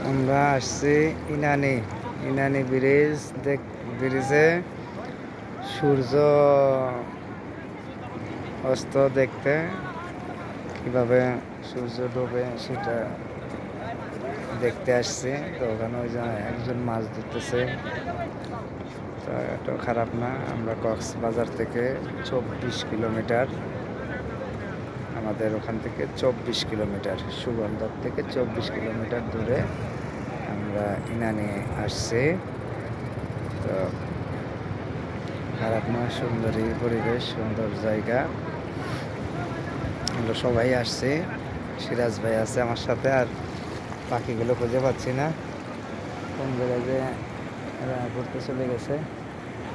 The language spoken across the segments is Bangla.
আমরা আসছি ইনানি ইনানি ব্রিজে সূর্য অস্ত দেখতে, কিভাবে সূর্য ডোবে সেটা দেখতে আসছি। তো ওখানে ওই যে একজন মাছ ধরতেছে। তো এত খারাপ না। আমরা কক্সবাজার থেকে 24 কিলোমিটার, আমাদের ওখান থেকে 24 কিলোমিটার, সুগন্ধর থেকে 24 কিলোমিটার দূরে আমরা ইনানি আসছি। তো খারাপ না, সুন্দরী পরিবেশ, সুন্দর জায়গা। আমরা সবাই আসছি, সিরাজ ভাই আছে আমার সাথে, আর পাখিগুলো খুঁজে পাচ্ছি না কোন জায়গায় যে এরা ঘুরতে চলে গেছে।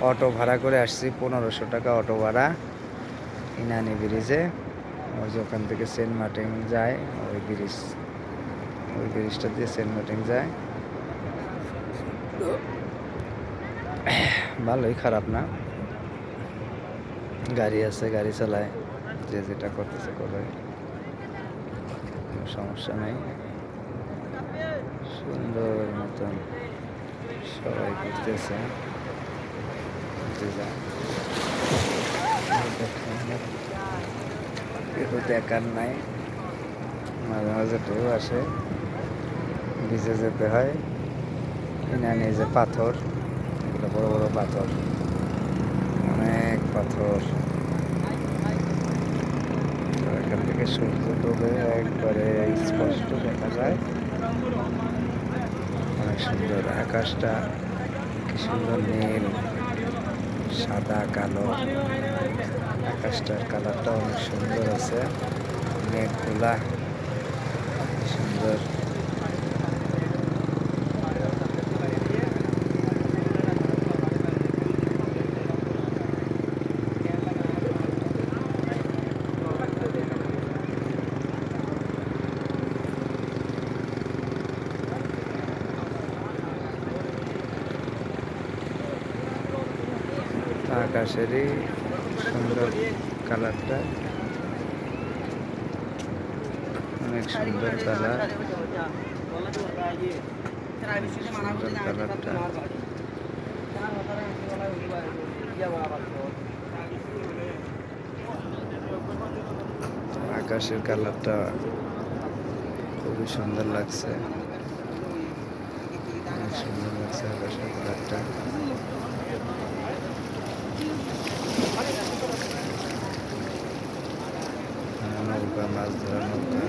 অটো ভাড়া করে আসছি, 1500 টাকা অটো ভাড়া ইনানি ব্রিজে। ওই যে ওখান থেকে সেন্ট মার্টিন যায়, ওই ব্রিজটা দিয়ে সেন্ট মার্টিন যায়। ভালোই, খারাপ না। গাড়ি আছে, গাড়ি চালায়, যে যেটা করতেছে করে, কোনো সমস্যা নেই। সুন্দর মতন সবাই ঘুরতেছে। কেউ দেখার নাই, মাঝে মাঝে ঢেউ আসে, ভিজে যেতে হয়। ইনানি যে পাথর, এগুলো বড় বড় পাথর, অনেক পাথর। তো এখান থেকে সূর্য ডোবে একবারে স্পষ্ট দেখা যায়, অনেক সুন্দর। আকাশটা কি সুন্দর, নীল, সাদা, কালো। আকাশটার কালারটা অনেক সুন্দর আছে, মেঘগুলা সুন্দর। আকাশেরই সুন্দর কালারটা, অনেক সুন্দর কালার, সুন্দর কালারটা। আকাশের কালারটা খুবই সুন্দর লাগছে, অনেক সুন্দর লাগছে আকাশের কালারটা। নৌকা, মাছ ধরা নৌকা।